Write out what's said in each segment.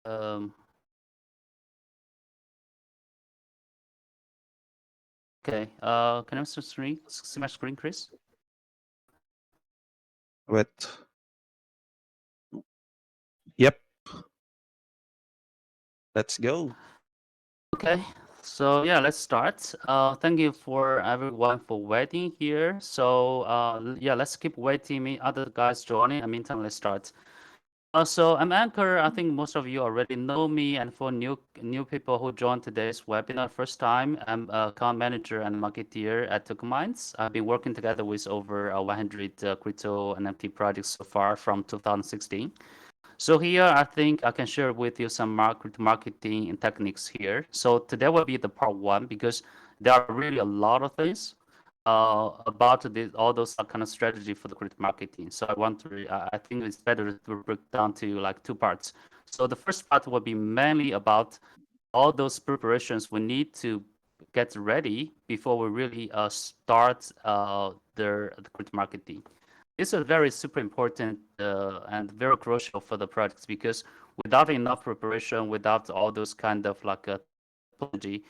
Okay. Can I see my screen, Chris? Wait. Yep. Let's go. Okay. So yeah, let's start. Thank you for everyone for waiting here. So yeah, let's keep waiting. Me, other guys joining. In the meantime, let's start. So I'm Anchor. I think most of you already know me, and for new people who joined today's webinar first time, I'm account manager and marketeer at TokenMinds. I've been working together with over 100 crypto NFT projects so far from 2016. So here, I think I can share with you some marketing techniques here. So today will be the part one because there are really a lot of things about all those kind of strategy for the crypto marketing. So I think it's better to break down to like two parts. So the first part will be mainly about all those preparations we need to get ready before we really start the crypto marketing. This is very super important and very crucial for the products because without enough preparation, without all those kind of like technology,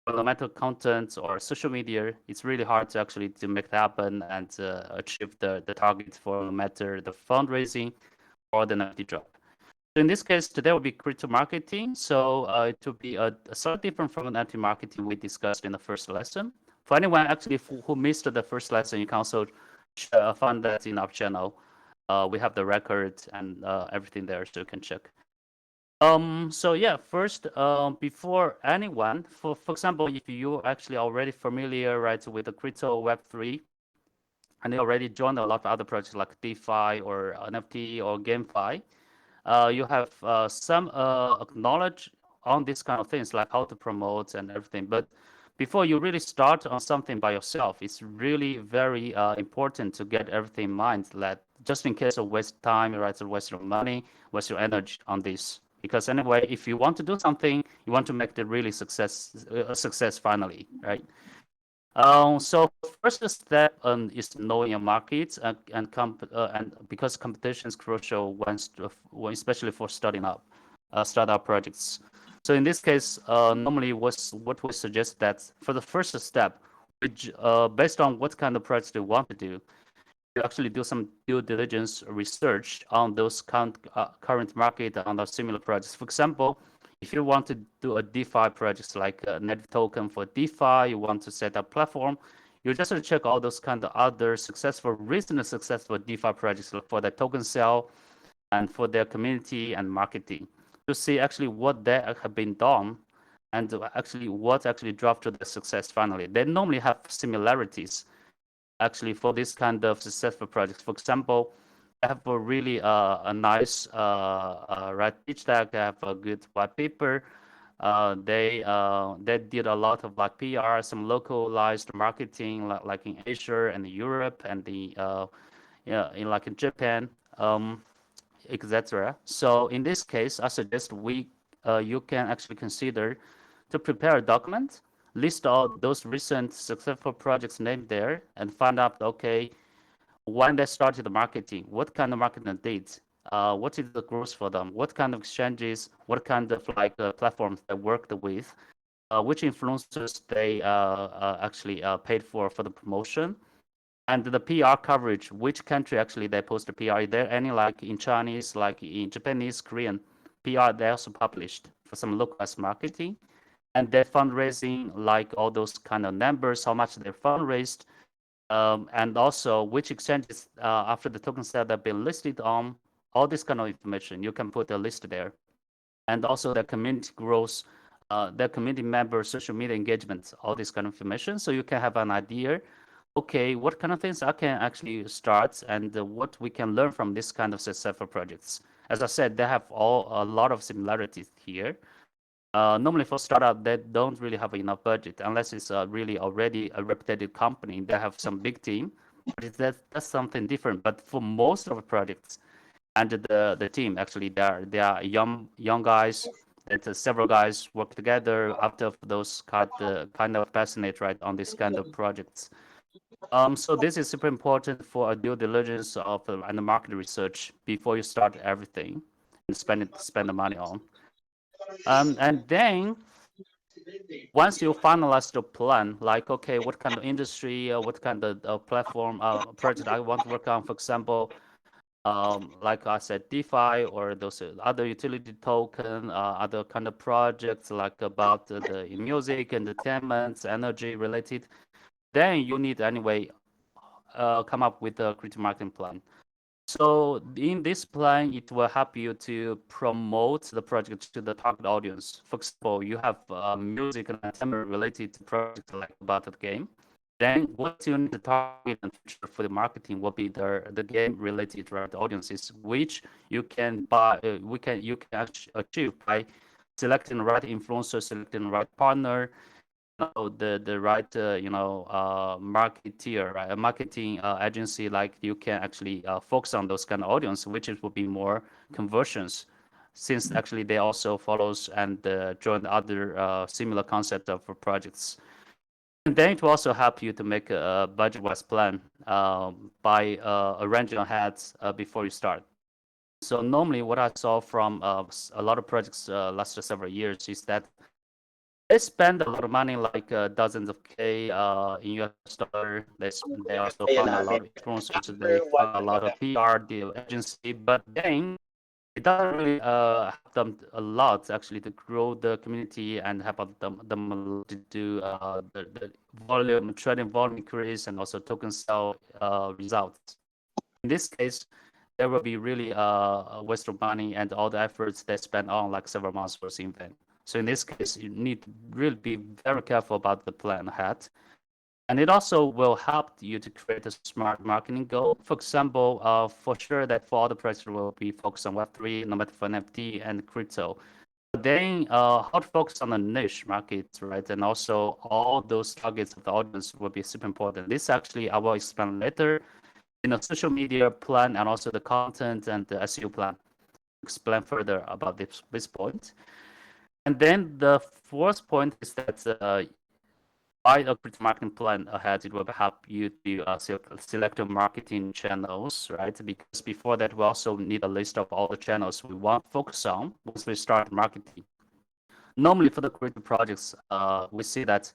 no matter content or social media, it's really hard to actually to make it happen and achieve the target for no matter the fundraising or the NFT drop. So in this case, today will be crypto marketing. So it will be a slightly different from NFT marketing we discussed in the first lesson. For anyone actually who missed the first lesson, you can also find that in our channel. We have the record and everything there, so you can check. So yeah, first, before anyone, for example, if you actually already familiar, right, with the crypto Web3, and you already joined a lot of other projects like DeFi or NFT or GameFi, you have some knowledge on these kind of things, like how to promote and everything. But before you really start on something by yourself, it's really very important to get everything in mind, that just in case of waste time, right, or waste your money, waste your energy on this. Because anyway, if you want to do something, you want to make it really a success finally, right? So first step is knowing your markets and because competition is crucial especially for startup projects. So in this case, normally what we suggest that for the first step, which based on what kind of projects you want to do, you actually do some due diligence research on those current market on the similar projects. For example, if you want to do a DeFi projects like a native token for DeFi, you want to set up platform, you just check all those kind of other recently successful DeFi projects for the token sale and for their community and marketing to see actually what they have been done and actually what actually drove to the success finally. They normally have similarities actually for this kind of successful projects. For example, I have a really a nice right pitch deck. I have a good white paper. They did a lot of like PR, some localized marketing like in Asia and Europe and the yeah in like in Japan, etc. So in this case, I suggest you can actually consider to prepare a document, list all those recent successful projects named there, and find out, okay, when they started the marketing, what kind of marketing they did, what is the growth for them, what kind of exchanges, what kind of like platforms they worked with, which influencers they actually paid for the promotion, and the PR coverage, which country actually they post the PR. Is there any like in Chinese, like in Japanese, Korean PR they also published for some localized marketing? And their fundraising, like all those kind of numbers, how much they fundraised, and also which exchanges after the token sale they've been listed on, all this kind of information. You can put a list there. And also the community growth, the community member social media engagement, all this kind of information. So you can have an idea, okay, what kind of things I can actually start and what we can learn from this kind of successful projects. As I said, they have a lot of similarities here. Normally for startup, they don't really have enough budget unless it's really already a reputed company. They have some big team, but that's something different. But for most of the projects and the team, actually, they are young guys. That several guys work together after those kind of passionate right on this kind of projects. So this is super important for a due diligence of and the market research before you start everything and spend the money on. And then once you finalize the plan, like, okay, what kind of industry, what kind of platform project I want to work on, for example, like I said, DeFi or those other utility token, other kind of projects like about the music, entertainment, energy related, then you need anyway come up with a creative marketing plan. So in this plan, it will help you to promote the project to the target audience. For example, you have music and entertainment related project like about the game. Then what you need to target in the future for the marketing will be the game related right audiences, which you can buy. You can actually achieve by selecting the right influencer, selecting the right partner, the right marketeer, right? A marketing agency, like you can actually focus on those kind of audience, which it would be more conversions, since actually they also follows and join other similar concept of projects. And then it will also help you to make a budget-wise plan by arranging ahead before you start. So normally, what I saw from a lot of projects last several years is that they spend a lot of money, like dozens of K in US dollar. They also fund a lot of influencers. They fund a lot of PR deal agency, but then it doesn't really help them a lot actually to grow the community and help them a lot to do the volume trading volume increase and also token sale results. In this case, there will be really a waste of money and all the efforts they spend on like several months was in vain. So in this case, you need to really be very careful about the plan ahead. And it also will help you to create a smart marketing goal. For example, for sure that for all the projects will be focused on Web3, no matter for NFT and crypto. But then how to focus on the niche markets, right? And also all those targets of the audience will be super important. This actually I will explain later in a social media plan and also the content and the SEO plan. Explain further about this point. And then the fourth point is that by a creative marketing plan ahead, it will help you to select your marketing channels, right? Because before that, we also need a list of all the channels we want to focus on once we start marketing. Normally, for the creative projects, we see that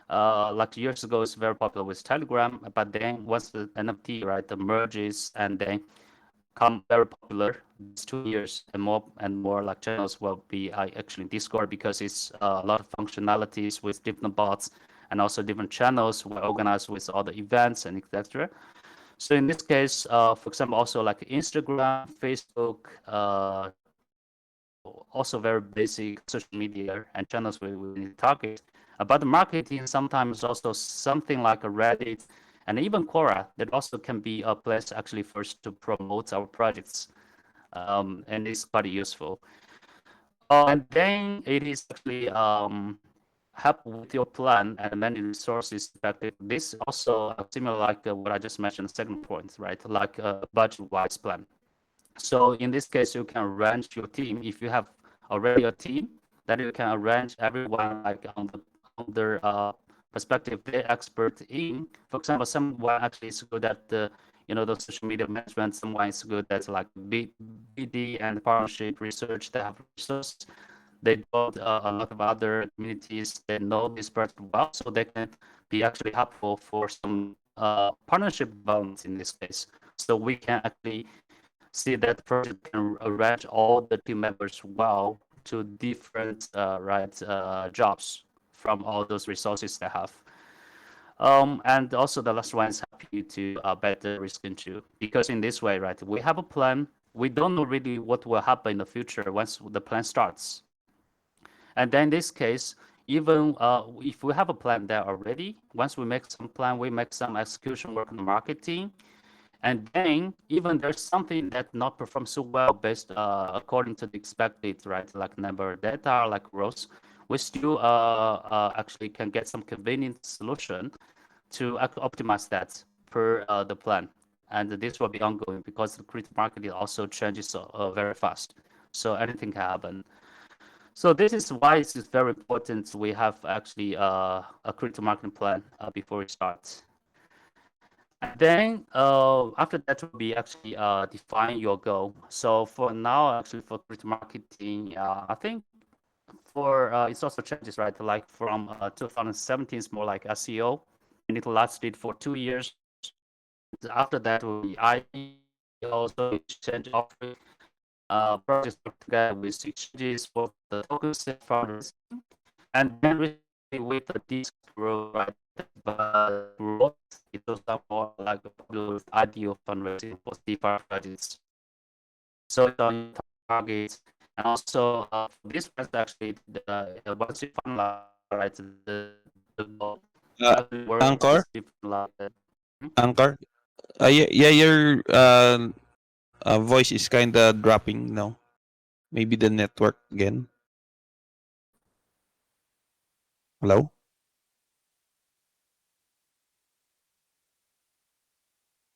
like years ago, it's very popular with Telegram, but then once the NFT, right, the merges and then come very popular these 2 years, and more like channels will be actually Discord, because it's a lot of functionalities with different bots and also different channels were organized with all the events and etc. So in this case, for example, also like Instagram, Facebook, also very basic social media and channels we need to target. About the marketing, sometimes also something like a Reddit and even Quora that also can be a place actually first to promote our projects, and it's quite useful. And then it is actually help with your plan and manage resources effective. This also similar like what I just mentioned, second point, right? Like a budget-wise plan. So in this case, you can arrange your team. If you have already a team, then you can arrange everyone like on their perspective, they're expert in. For example, someone actually is good at the the social media management. Someone is good at like BD and partnership research. They have resources. They build a lot of other communities. They know this person well, so they can be actually helpful for some partnership development in this case. So we can actually see that the project can arrange all the team members well to different jobs from all those resources they have. And also the last one is help you to better risk control, because in this way, right, we have a plan. We don't know really what will happen in the future once the plan starts. And then in this case, even if we have a plan there already, once we make some plan, we make some execution work on the marketing, and then even there's something that not perform so well based according to the expected, right? Like number of data, like growth, we still actually can get some convenient solution to optimize that per the plan. And this will be ongoing because the crypto market also changes very fast. So anything can happen. So this is why it's very important we have actually a crypto marketing plan before we start. And then after that will be actually define your goal. So for now, actually for crypto marketing, I think it's also changes, right? Like from 2017, it's more like SEO, and it lasted for 2 years. After that, we IPO, also exchange offering. Projects work together with exchanges for the token sale fundraising, and then recently with the disc growth, right? Growth, it was more like popular with ideal fundraising for DeFi projects. So it's on your targets, and also for this project, actually, once you finalize, right, the goal Uh, actually work Anchor, is different, like Anchor. Yeah, your voice is kind of dropping now. Maybe the network again. Hello.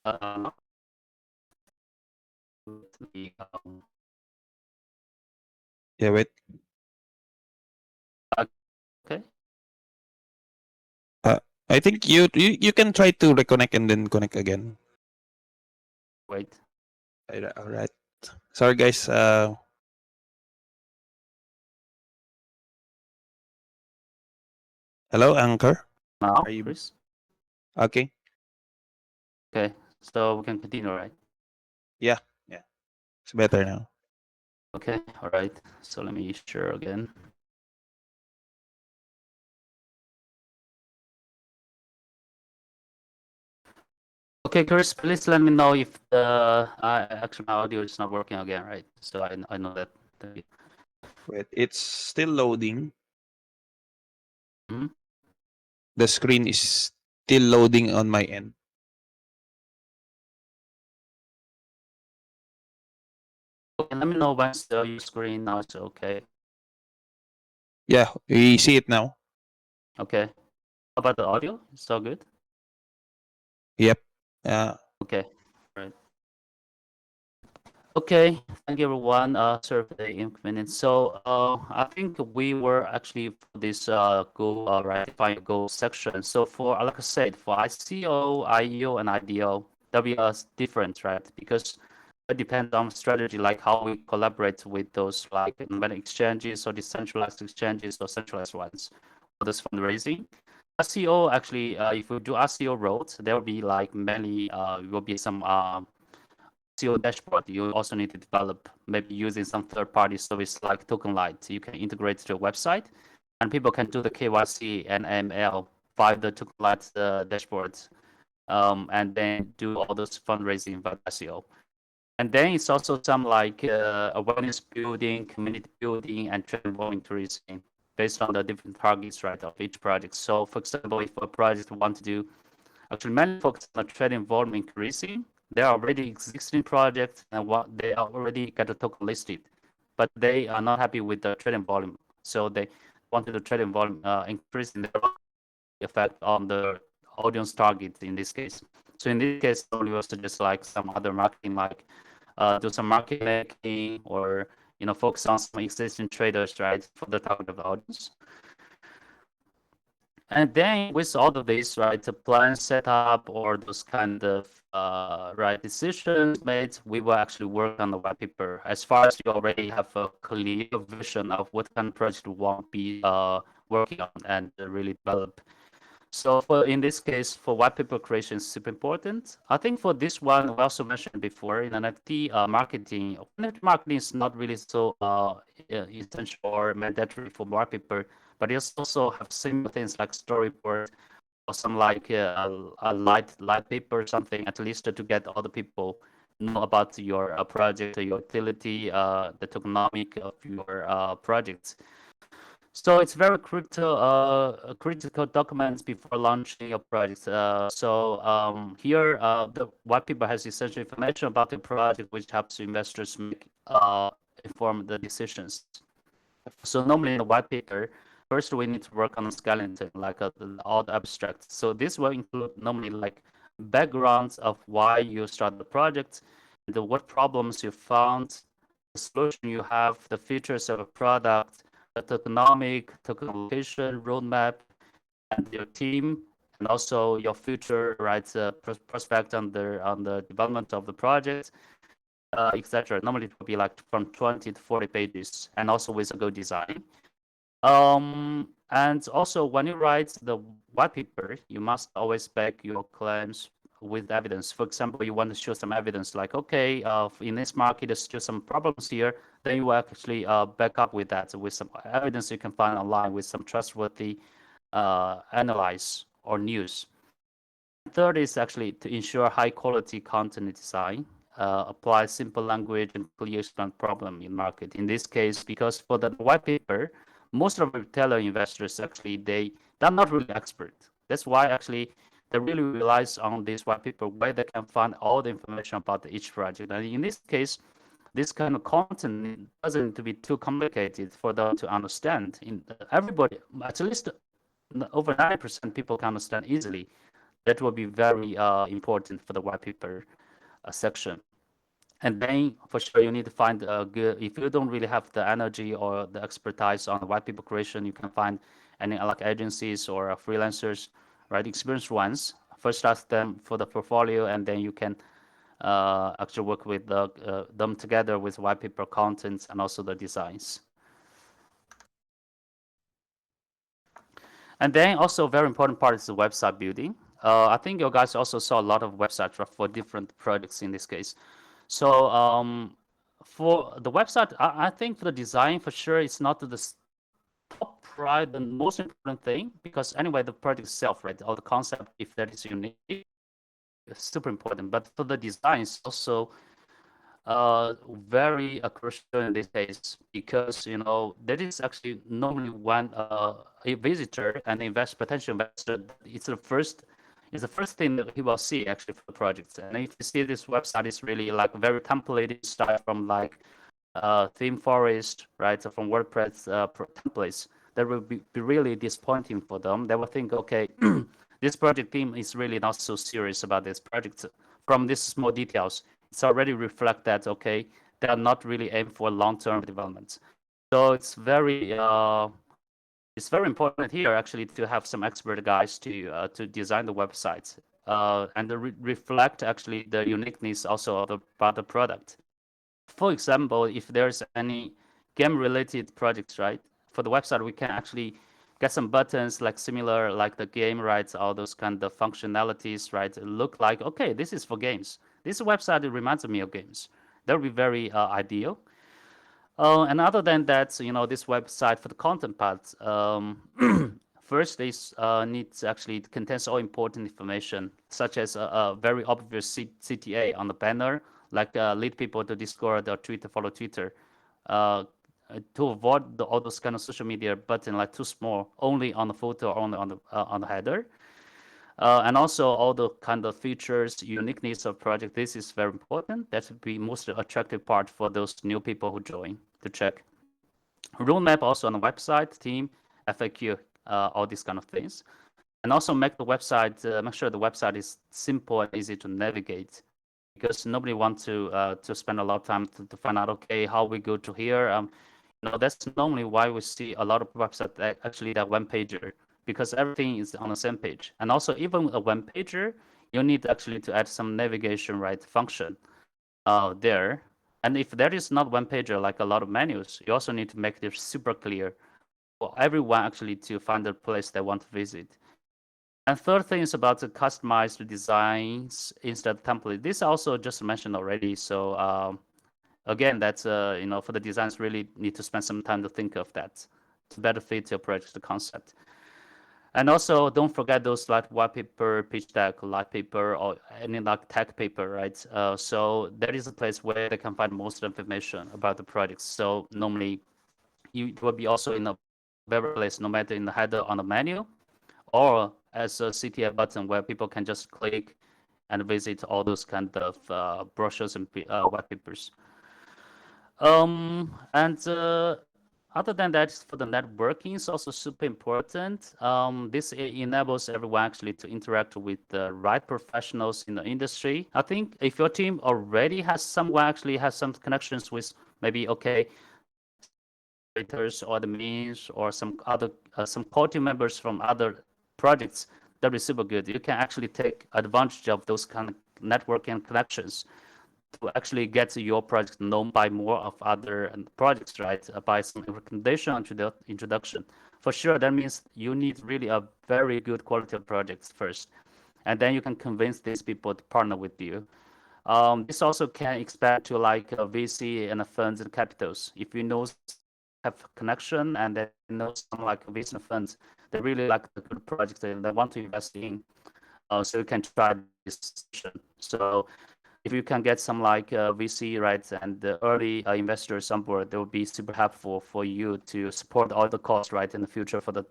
uh, the Yeah, wait. okay, Uh, I think you can try to reconnect and then connect again. wait All right. Sorry, guys. Hello, Anchor. now, Are you Chris. okay? Okay, so we can continue, right? Yeah, yeah. It's better now. Okay, all right. So let me share again. Okay, Chris, please let me know if the actually my audio is not working again, right? So I know that. Thank you. Wait, it's still loading. Mhm. The screen is still loading on my end. Okay, let me know once your screen now is okay. Yeah, we see it now. Okay. How about the audio? It's all good? Yep. Uh, Okay. All right. Okay, thank you everyone. Sorry for the inconvenience. So, I think we were actually for this goal, right, define your goal section. So for, like I said, for ICO, IEO, and IDO, there'll be different, right? Because it depends on strategy, like how we collaborate with those like many exchanges or decentralized exchanges or centralized ones for this fundraising. SEO actually, if we do SEO roles, there will be like many, will be some SEO dashboard. You also need to develop, maybe using some third-party service like TokenLite. You can integrate to your website, and people can do the KYC and AML via the TokenLite dashboards, and then do all those fundraising via SEO. And then it's also some like awareness building, community building, and trend monitoring based on the different targets, right, of each project. So, for example, if a project want to do actually many focus on trading volume increasing, there are already existing projects and what they already got a token listed, but they are not happy with the trading volume. So they wanted the trading volume increasing their effect on the audience target in this case. So in this case, normally we suggest like some other marketing, like do some market making or focus on some existing traders, right, for the target of the audience. And then with all of this, right, the plan set up or those kind of right decisions made, we will actually work on the white paper. As far as you already have a clear vision of what kind of project you want to be working on and really develop. So for in this case, for white paper creation is super important. I think for this one, we also mentioned before in NFT marketing. NFT marketing is not really so essential or mandatory for white paper, but it also have similar things like storyboard or some like a light paper or something, at least to get all the people know about your project, your utility, the tokenomic of your project. So it's very critical documents before launching your project. Here, the white paper has essential information about the project, which helps investors make informed decisions. So normally in the white paper, first we need to work on the skeleton, like all the abstracts. So this will include normally like backgrounds of why you start the project, what problems you found, the solution you have, the features of a product, the tokenomic, token allocation, roadmap, and your team, and also your future right prospect on the development of the project, etc. Normally it will be like from 20 to 40 pages, and also with a good design. And also, when you write the white paper, you must always back your claims with evidence. For example, you want to show some evidence, like, okay, in this market, there's still some problems here. Then you will actually back up with that, with some evidence you can find online, with some trustworthy analyze or news. Third is actually to ensure high quality content design, apply simple language and clear explain problem in market. In this case, because for the white paper, most of the retailer investors actually they're not really expert. That's why actually they really relies on this white paper where they can find all the information about each project. And in this case, this kind of content doesn't need to be too complicated for them to understand. Everybody, at least over 90% people can understand easily. That will be very important for the white paper section. And then for sure you need to find a good, if you don't really have the energy or the expertise on the white paper creation, you can find any like agencies or freelancers, right? Experienced ones. First ask them for the portfolio, and then you can actually work with them together with white paper contents and also the designs. And then also very important part is the website building. I think you guys also saw a lot of websites for different projects in this case. So for the website, I think for the design, for sure, it's not the top priority, the most important thing, because anyway, the project itself, right, or the concept, if that is unique, is super important. But for the design, it's also very crucial in this case, because that is actually normally when a visitor and potential investor, it's the first thing that he will see actually for the projects. And if you see this website is really like very templated style from like theme forest, right, so from WordPress templates, that will be really disappointing for them. They will think, okay, this project team is really not so serious about this project. From these small details, it's already reflect that, okay, they are not really aimed for long-term development. So it's very important here actually to have some expert guys to design the websites and reflect actually the uniqueness also of about the product. For example, if there's any game-related projects, right? For the website, we can actually get some buttons like similar like the game, right? All those kind of functionalities, right? Look like, okay, this is for games. This website reminds me of games. That would be very ideal. And other than that, this website for the content part, first is needs actually contains all important information, such as a very obvious CTA on the banner, like lead people to Discord or Twitter, follow Twitter, uh, to avoid all those kind of social media button like too small, only on the photo or on the header. And also all the kind of features, uniqueness of project. This is very important. That would be most attractive part for those new people who join to check. Roadmap also on the website, team, FAQ, all these kind of things. And also make sure the website is simple and easy to navigate, because nobody wants to spend a lot of time to find out, okay, how we go to here. That's normally why we see a lot of websites that actually that one pager, because everything is on the same page. And also even a one pager, you need actually to add some navigation right function there. And if there is not one pager like a lot of menus, you also need to make it super clear for everyone actually to find the place they want to visit. And third thing is about the customized designs instead of template. This also just mentioned already. So again, that's for the designs, really need to spend some time to think of that to better fit your project concept. And also, don't forget those like white paper, pitch deck, light paper, or any like tech paper, right? So that is a place where they can find most information about the projects. So normally, it will be also in a very place, no matter in the header on the menu, or as a CTA button where people can just click and visit all those kind of brochures and white papers. And other than that, for the networking is also super important. This enables everyone actually to interact with the right professionals in the industry. I think if your team already has someone actually has some connections with maybe some administrators or the means or some core team members from other projects, that is super good. You can actually take advantage of those kind of networking connections to actually get your project known by more of other projects, right? By some recommendation to the introduction. For sure, that means you need really a very good quality of projects first, and then you can convince these people to partner with you. This also can expand to like VC and funds and capitals. If you know have connection and then you know some like VC and funds, they really like the good projects and they want to invest in. So you can try this session. So if you can get some like VC, right, and the early investors on board, they will be super helpful for you to support all the costs, right, in the future for the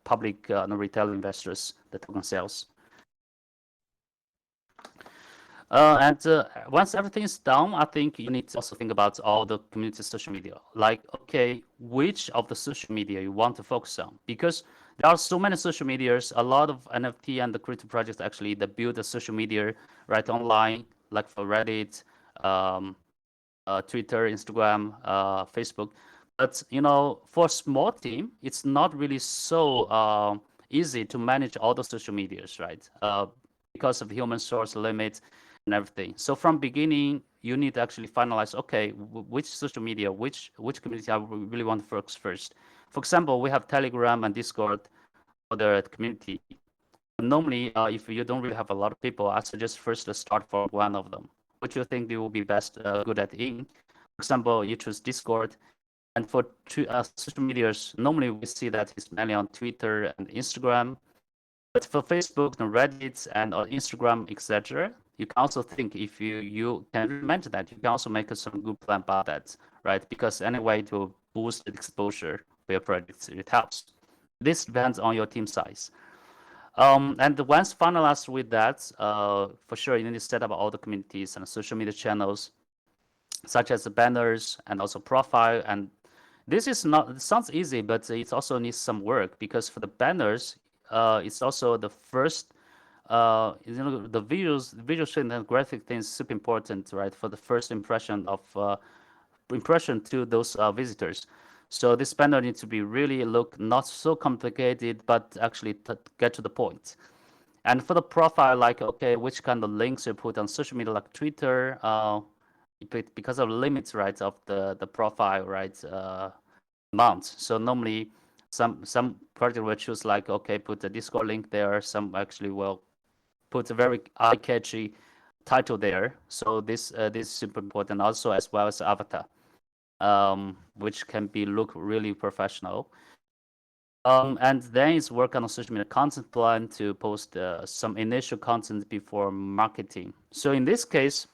public retail investors, the token sales. And once everything is done, I think you need to also think about all the community social media. Like, okay, which of the social media you want to focus on? Because there are so many social medias. A lot of NFT and the crypto projects actually they build a social media right online, like for Reddit, um, Twitter, Instagram, Facebook. But you know, for a small team, it's not really so easy to manage all the social medias, right? Because of human source limits and everything. So from beginning, you need to actually finalize. Okay, which social media, which community I really want to focus first. For example, we have Telegram and Discord for the community. Normally, if you don't really have a lot of people, I suggest first to start from one of them. Which you think you will be best good at in? For example, you choose Discord, and for social medias, normally we see that it's mainly on Twitter and Instagram. But for Facebook and Reddit and on Instagram, etc., you can also think if you can really manage that, you can also make some good plan about that, right? Because anyway, to boost the exposure for your projects, it helps. This depends on your team size. And once finalized with that, for sure, you need to set up all the communities and social media channels, such as the banners and also profile. And this is not, it sounds easy, but it also needs some work because for the banners, it's also the first, the visual and graphic things super important, right? For the first impression to those visitors. So this banner needs to be really look not so complicated, but actually get to the point. And for the profile, like, okay, which kind of links you put on social media, like Twitter, because of limits, right, of the profile, right, amount. So normally, some project will choose like, okay, put the Discord link there. Some actually will put a very eye-catchy title there. So this is super important also, as well as avatar, which can be look really professional. And then it's work on a social media content plan to post some initial content before marketing. So in this case,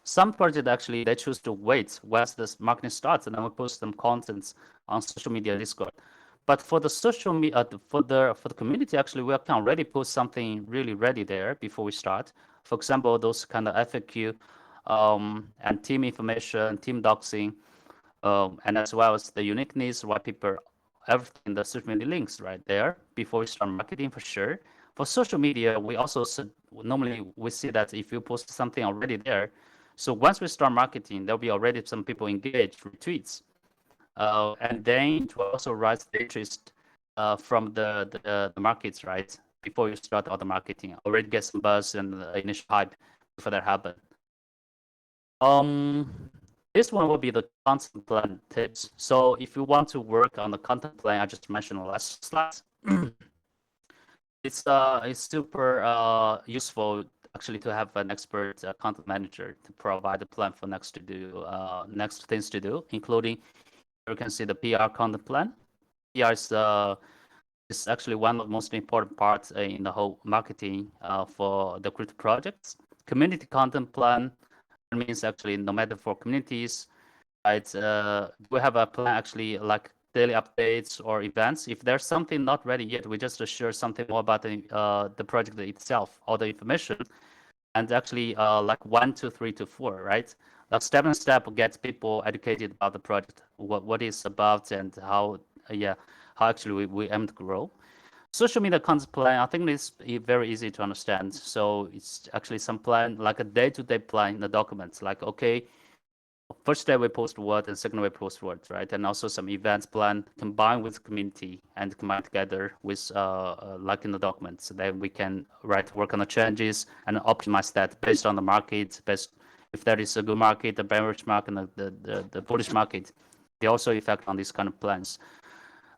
some project actually they choose to wait once this marketing starts, and then we post some contents on social media Discord. But for the social media, for the community, actually, we can already post something really ready there before we start. For example, those kind of FAQ and team information, team doxing, and as well as the uniqueness, Whitepaper, everything, the social media links right there before we start marketing for sure. For social media, we also normally we see that if you post something already there, so once we start marketing, there'll be already some people engaged, retweets, and then it will also rise the interest from the markets, right? Before you start all the marketing, already get some buzz and initial hype before that happen. Um, this one will be the content plan tips. So if you want to work on the content plan I just mentioned in the last slide, it's super useful actually to have an expert content manager to provide a plan for next things to do, including you can see the PR content plan. PR is actually one of the most important parts in the whole marketing for the crypto projects. Community content plan means actually no matter for communities, right? We have a plan actually like daily updates or events. If there's something not ready yet, we just share something more about the project itself, all the information, and actually like 1, 2, 3 to 4, right? Like step by step gets people educated about the project, what it's about, and how yeah, how actually we aim to grow. Social media content plan, I think it's very easy to understand. So it's actually some plan, like a day-to-day plan in the documents. Like, okay, first day we post what, and second we post what, right? And also some events plan combined with community and combine together with like in the documents. So then we can work on the changes and optimize that based on the market, based if there is a good market, the bearish market, and the bullish market, they also affect on these kind of plans.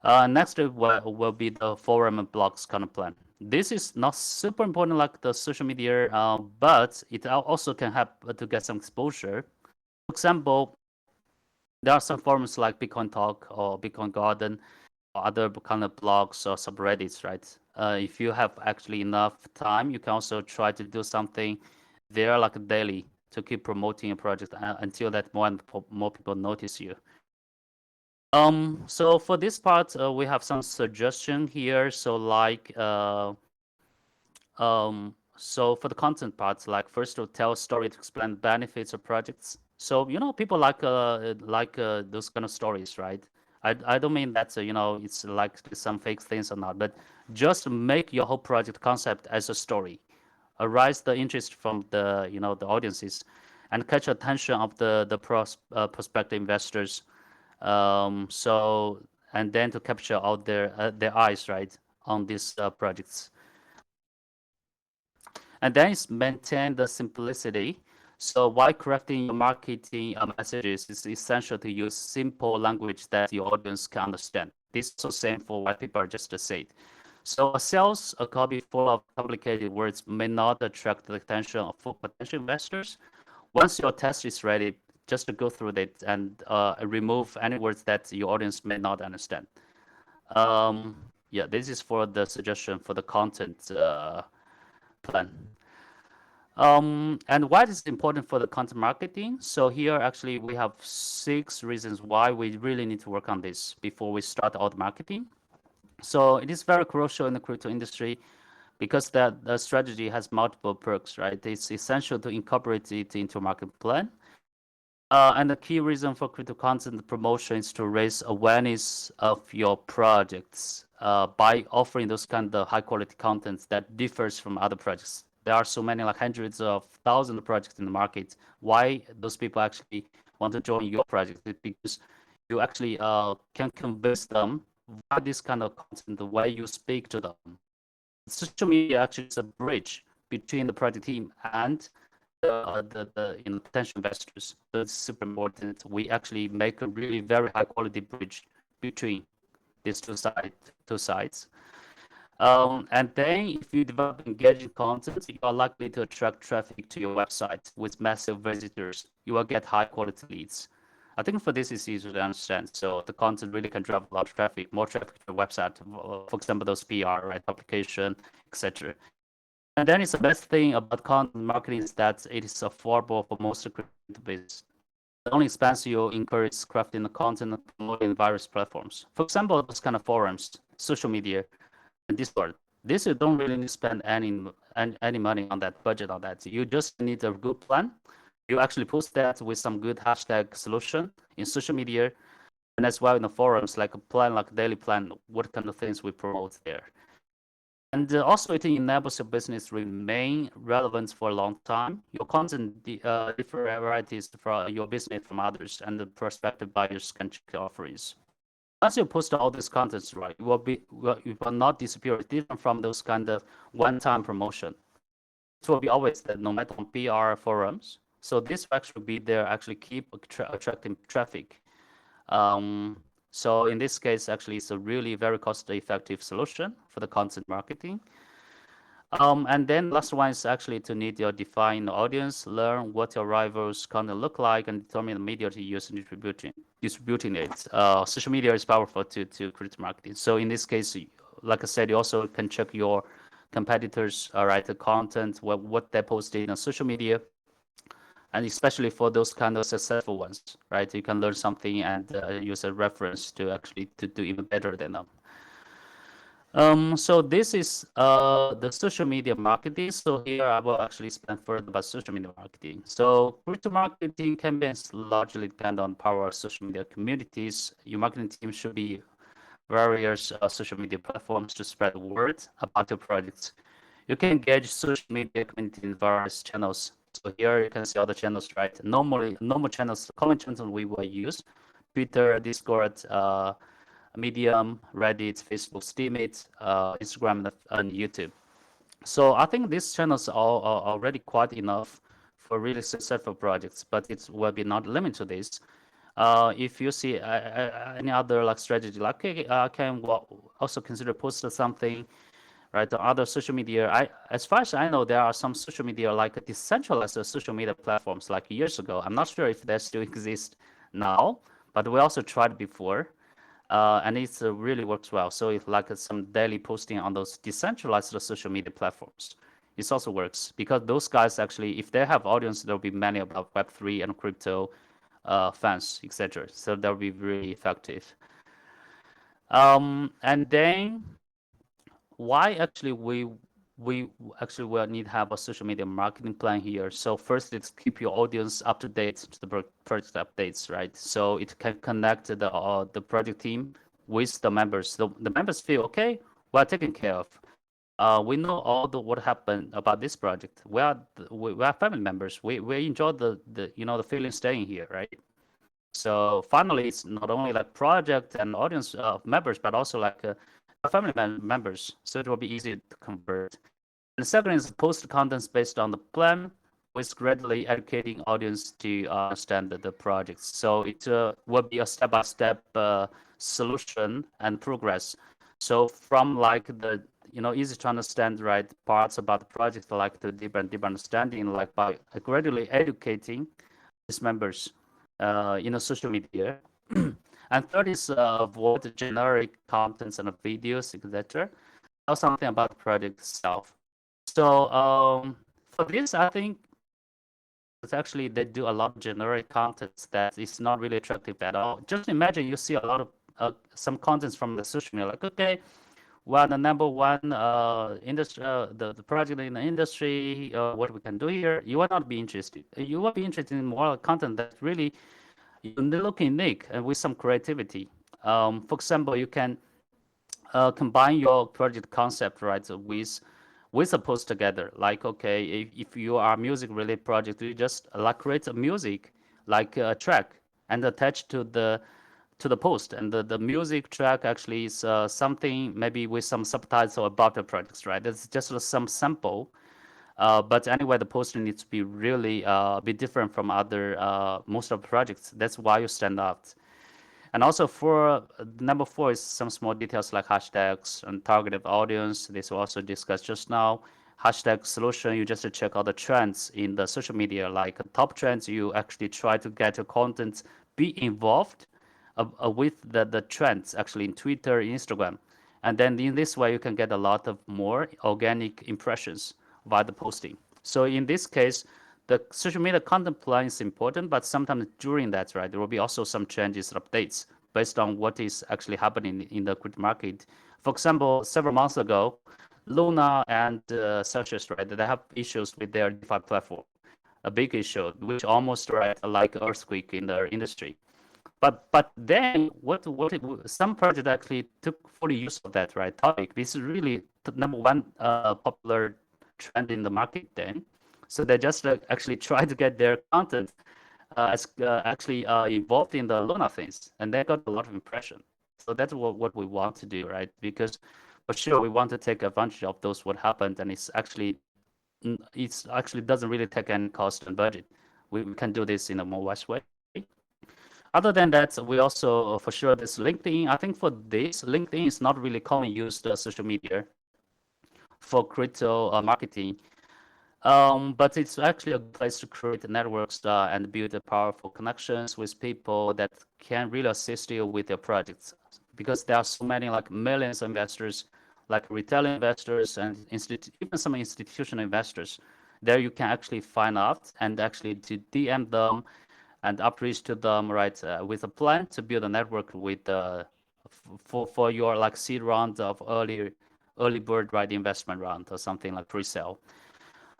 Next will be the forum and blogs kind of plan. This is not super important like the social media, but it also can help to get some exposure. For example, there are some forums like Bitcoin Talk or Bitcoin Garden or other kind of blogs or subreddits, right? If you have actually enough time, you can also try to do something there like daily to keep promoting a project until that more people notice you. So for this part, we have some suggestion here. So like, so for the content part, like first to tell a story to explain benefits of projects. So people like those kind of stories, right? I don't mean that it's like some fake things or not, but just make your whole project concept as a story, arise the interest from the audiences, and catch attention of prospective investors. So and then to capture all their eyes right on these projects, and then it's maintain the simplicity. So while crafting your marketing messages, it's essential to use simple language that your audience can understand. This is also same for white paper just said. So a copy full of complicated words may not attract the attention of potential investors. Once your test is ready, just to go through it and remove any words that your audience may not understand. Yeah, this is for the suggestion for the content plan. And why is it important for the content marketing? So here actually we have 6 reasons why we really need to work on this before we start out marketing. So it is very crucial in the crypto industry because the strategy has multiple perks, right? It's essential to incorporate it into a market plan. And the key reason for crypto content promotion is to raise awareness of your projects by offering those kind of high quality contents that differs from other projects. There are so many, like hundreds of thousands of projects in the market. Why those people actually want to join your project? It's because you actually can convince them via this kind of content, the way you speak to them. Social media actually is a bridge between the project team and the potential investors. So it's super important. We actually make a really very high quality bridge between these two sides. And then if you develop engaging content, you are likely to attract traffic to your website with massive visitors. You will get high quality leads. I think for this is easy to understand. So the content really can drive a lot of traffic, more traffic to the website. For example, those PR, right, publication, etc. And then it's the best thing about content marketing is that it is affordable for most crypto business. The only expense you incur is crafting the content and promoting various platforms. For example, those kind of forums, social media, and Discord. This you don't really need to spend any money on that budget on that. You just need a good plan. You actually post that with some good hashtag solution in social media, and as well in the forums, like a plan, like a daily plan, what kind of things we promote there. And also it enables your business to remain relevant for a long time. Your content different varieties from your business from others, and the prospective buyers can check your offerings. Once you post all these contents, right, it will not disappear. It's different from those kind of one-time promotion. It will be always that, no matter on PR forums. So this will actually be there, actually keep attracting traffic. So in this case, actually, it's a really very cost-effective solution for the content marketing. And then last one is actually to need your define audience, learn what your rivals' content look like, and determine the media to use in distributing it. Social media is powerful to crypto marketing. So in this case, like I said, you also can check your competitors, right, the content, what they posted on social media, and especially for those kind of successful ones, right? You can learn something and use a reference to actually to do even better than them. So this is the social media marketing. So here I will actually spend further about social media marketing. So crypto marketing campaigns largely depend on power of social media communities. Your marketing team should be various social media platforms to spread the word about your products. You can engage social media community in various channels. So here you can see all the channels, right? Normal channels, common channels we will use: Twitter, Discord, Medium, Reddit, Facebook, Steemit, Instagram, and YouTube. So I think these channels are already quite enough for really successful projects, but it will be not limited to this. If you see any other like strategy, like okay, can also consider post something, right? The other social media, as far as I know, there are some social media like decentralized social media platforms like years ago. I'm not sure if they still exist now, but we also tried before, and it really works well. So if like some daily posting on those decentralized social media platforms, it also works because those guys actually, if they have audience, there'll be many about Web3 and crypto fans, etc. So that'll be really effective. And then why actually we actually will need to have a social media marketing plan here. So first, it's keep your audience up to date to the project updates, right? So it can connect the project team with the members. The members feel okay, we're taken care of. We know all the what happened about this project. We are family members. We enjoy the the feeling staying here, right? So finally, it's not only like project and audience members, but also like family members. So it will be easy to convert. And the second is post contents based on the plan with gradually educating audience to understand the projects. So it will be a step-by-step solution and progress. So from like the easy to understand right parts about the project, like the deeper understanding, like by gradually educating its members social media. And third is avoid generic contents and videos, etc. Or something about the project itself. So for this, I think it's actually they do a lot of generic contents that is not really attractive at all. Just imagine you see a lot of some contents from the social media, like okay, we're the number one industry, the project in the industry. What we can do here, you will not be interested. You will be interested in more content that really you look unique and with some creativity. For example, you can combine your project concept right with a post together. Like okay, if you are music related project, you just like create a music like a track and attach to the post, and the music track actually is something maybe with some subtitle about the projects, right? That's just some sample. But anyway, the post needs to be really be different from other most of the projects. That's why you stand out. And also for number four is some small details like hashtags and targeted audience. This we also discussed just now. Hashtag solution, you just check out the trends in the social media, like top trends. You actually try to get your content be involved with the trends actually in Twitter, Instagram. And then in this way, you can get a lot of more organic impressions via the posting. So in this case, the social media content plan is important, but sometimes during that, right, there will be also some changes, updates based on what is actually happening in the crypto market. For example, several months ago, Luna and Celsius, right, they have issues with their DeFi platform, a big issue, which almost right like earthquake in the industry. But then some project actually took full use of that right topic. This is really the number one popular trend in the market then. So they just actually try to get their content actually involved in the Luna things, and they got a lot of impression. So that's what we want to do, right? Because for sure we want to take advantage of those what happened, and it's actually doesn't really take any cost and budget. We can do this in a more wise way. Other than that, we also for sure this LinkedIn. I think for this, LinkedIn is not really common used social media for crypto marketing. But it's actually a good place to create networks and build powerful connections with people that can really assist you with your projects. Because there are so many like millions of investors, like retail investors and even some institutional investors. There you can actually find out and actually to DM them and outreach to them, right, with a plan to build a network with for your like seed round of early bird right investment round or something like pre-sale.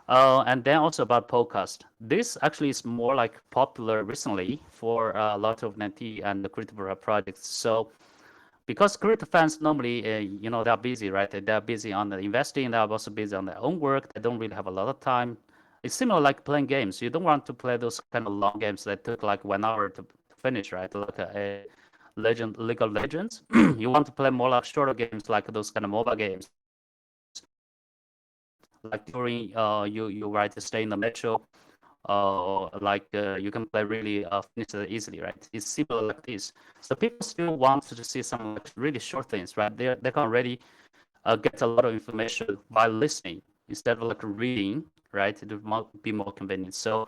And then also about podcast. This actually is more like popular recently for a lot of NFT and the crypto projects. So because crypto fans normally, they're busy, right? They're busy on the investing. They're also busy on their own work. They don't really have a lot of time. It's similar like playing games. You don't want to play those kind of long games that took like 1 hour to finish, right? Like League of Legends. You want to play more like shorter games, like those kind of mobile games. Like during you right to stay in the metro you can play really finish it easily, right? It's similar like this. So people still want to see some like really short things, right? They can already get a lot of information by listening instead of like reading, right? It would be more convenient. So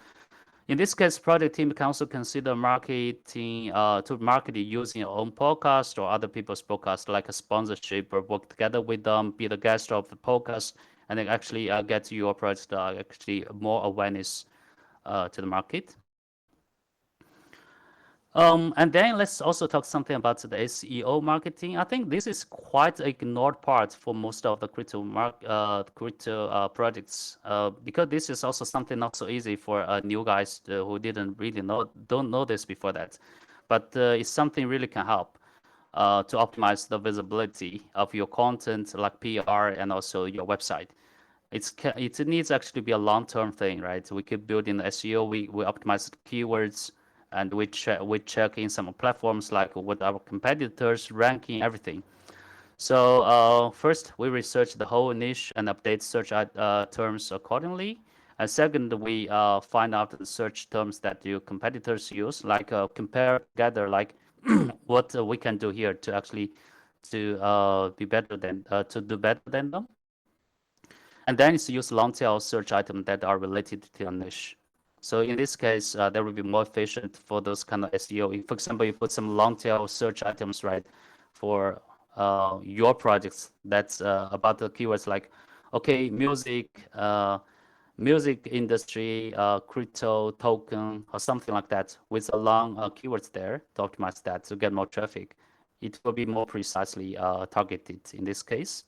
in this case, project team can also consider marketing to market it using your own podcast or other people's podcast, like a sponsorship, or work together with them, be the guest of the podcast, and then actually get your product actually more awareness to the market. And then let's also talk something about the SEO marketing. I think this is quite an ignored part for most of the crypto projects, because this is also something not so easy for new guys who didn't really don't know this before that. But it's something really can help to optimize the visibility of your content, like PR, and also your website. It needs actually to be a long-term thing, right? We keep building the SEO, we optimize the keywords, and we check in some platforms like what our competitors ranking, everything. So first we research the whole niche and update search terms accordingly. And second, we find out the search terms that your competitors use, like compare together, like what we can do here to actually to do better than them. And then it's use long tail search items that are related to your niche. So in this case, that will be more efficient for those kind of SEO. For example, you put some long tail search items, right, for your projects that's about the keywords like, okay, music industry, crypto, token, or something like that, with a long keywords there to optimize that to get more traffic. It will be more precisely targeted in this case.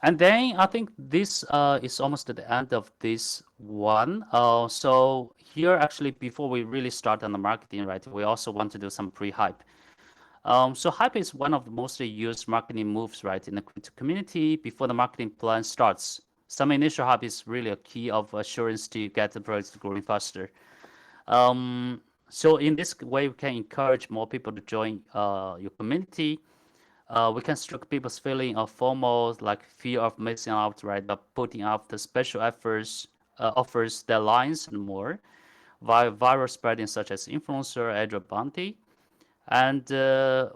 And then I think this is almost at the end of this one. So here, actually, before we really start on the marketing, right, we also want to do some pre-hype. So hype is one of the mostly used marketing moves, right, in the crypto community before the marketing plan starts. Some initial hype is really a key of assurance to get the project growing faster. So in this way, we can encourage more people to join your community. We can strike people's feeling of FOMO, like fear of missing out, right? By putting out the special efforts, offers, deadlines, and more, via viral spreading such as influencer, airdrop bounty. And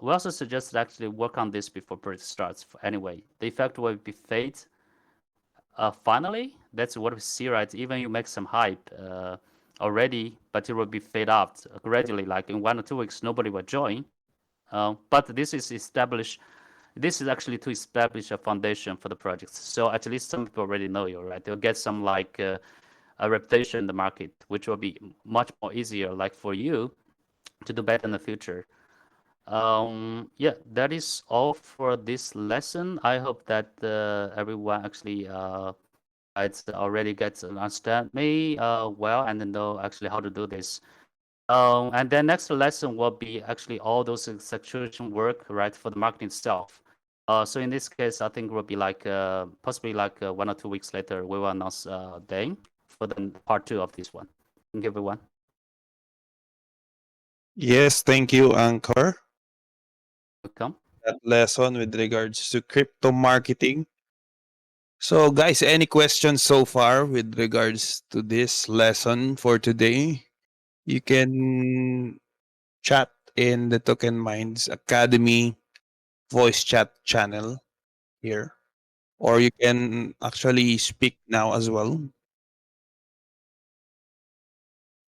we also suggest to actually work on this before project starts. Anyway, the effect will be fade. Finally, that's what we see, right? Even you make some hype already, but it will be fade out gradually. Like in 1 or 2 weeks, nobody will join. But this is actually to establish a foundation for the projects. So at least some people already know you, right? They'll get some like a reputation in the market, which will be much more easier, like for you to do better in the future. Yeah, that is all for this lesson. I hope that everyone actually it's already gets to understand me well and know actually how to do this. And then next lesson will be actually all those execution work, right, for the marketing itself. So in this case, I think will be like possibly like 1 or 2 weeks later, we will announce then for the part two of this one. Thank you, everyone. Yes, thank you, Anchor. Welcome. That lesson with regards to crypto marketing. So, guys, any questions so far with regards to this lesson for today? You can chat in the TokenMinds Academy voice chat channel here, or you can actually speak now as well.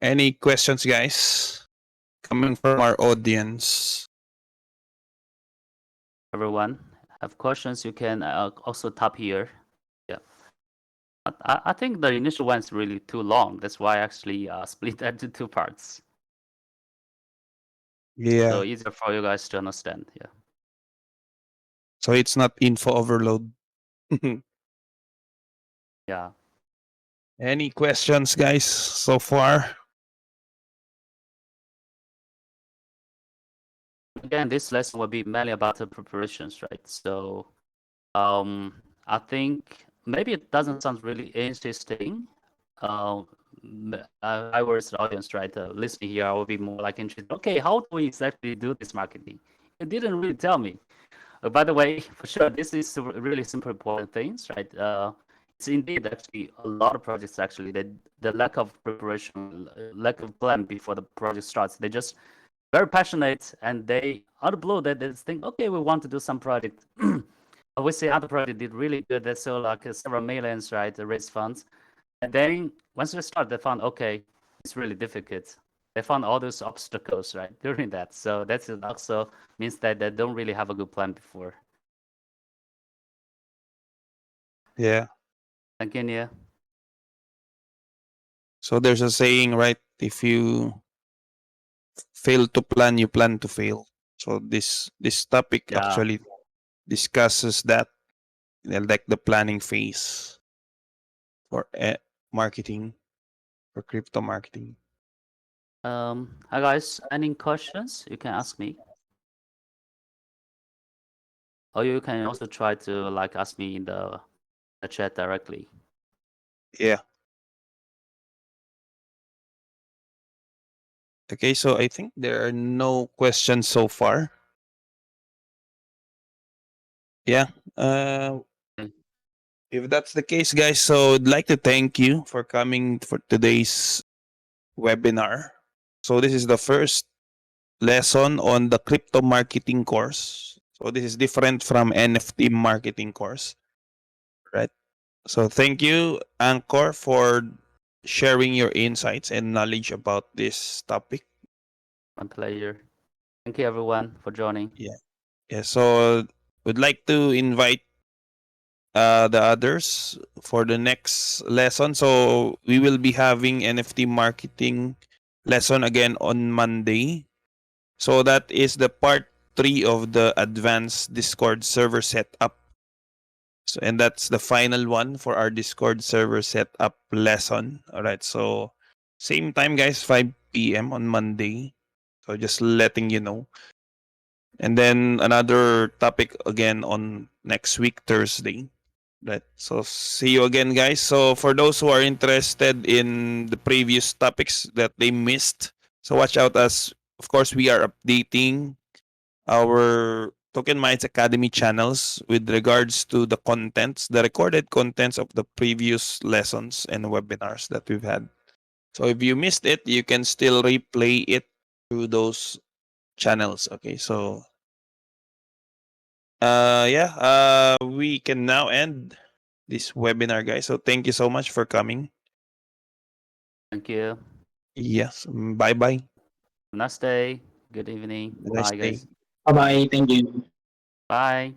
Any questions, guys, coming from our audience? Everyone have questions, you can also tap here. Yeah. I think the initial one is really too long. That's why I actually split that into two parts. So Yeah. easier for you guys to understand. Yeah. So it's not info overload. Yeah. Any questions, guys, so far? Again, this lesson will be mainly about the preparations, right? So I think maybe it doesn't sound really interesting. Uh, I was the audience, right? Listening here, I will be more like interested. Okay, how do we exactly do this marketing? You didn't really tell me. By the way, for sure, this is really super important things, right? it's indeed actually a lot of projects actually the lack of preparation, lack of plan before the project starts. They just very passionate and they out of blue they just think, okay, we want to do some project. We see other project did really good. They sold like several millions, right? They raised funds, and then once they start, they found okay, it's really difficult. They found all those obstacles right during that. So that's also means that they don't really have a good plan before. Yeah. Thank you, Nia. So there's a saying, right? If you fail to plan, you plan to fail. So this topic Yeah. actually discusses that, like the planning phase for marketing, for crypto marketing. Hi guys, any questions? You can ask me, or you can also try to like ask me in the chat directly. Yeah. Okay, so I think there are no questions so far. Yeah. Uh, Okay. if that's the case, guys, so I'd like to thank you for coming for today's webinar. So this is the first lesson on the crypto marketing course. So this is different from NFT marketing course, right? So thank you, Anchor, for sharing your insights and knowledge about this topic. My pleasure. Thank you everyone for joining. Yeah. Yeah. So would like to invite the others for the next lesson. So we will be having NFT marketing lesson again on Monday. So that is the part 3 of the advanced Discord server setup. So, and that's the final one for our Discord server setup lesson. All right. So same time, guys, 5 p.m. on Monday. So just letting you know. And then another topic again on next week, Thursday. Right. So see you again, guys. So for those who are interested in the previous topics that they missed, so watch out, as of course we are updating our TokenMinds Academy channels with regards to the contents, the recorded contents of the previous lessons and webinars that we've had. So if you missed it, you can still replay it through those channels. Okay, so yeah, we can now end this webinar, guys. So thank you so much for coming. Thank you. Yes, bye bye. Nice day. Good evening. Nice Bye day. guys. Bye bye. Thank you. Bye.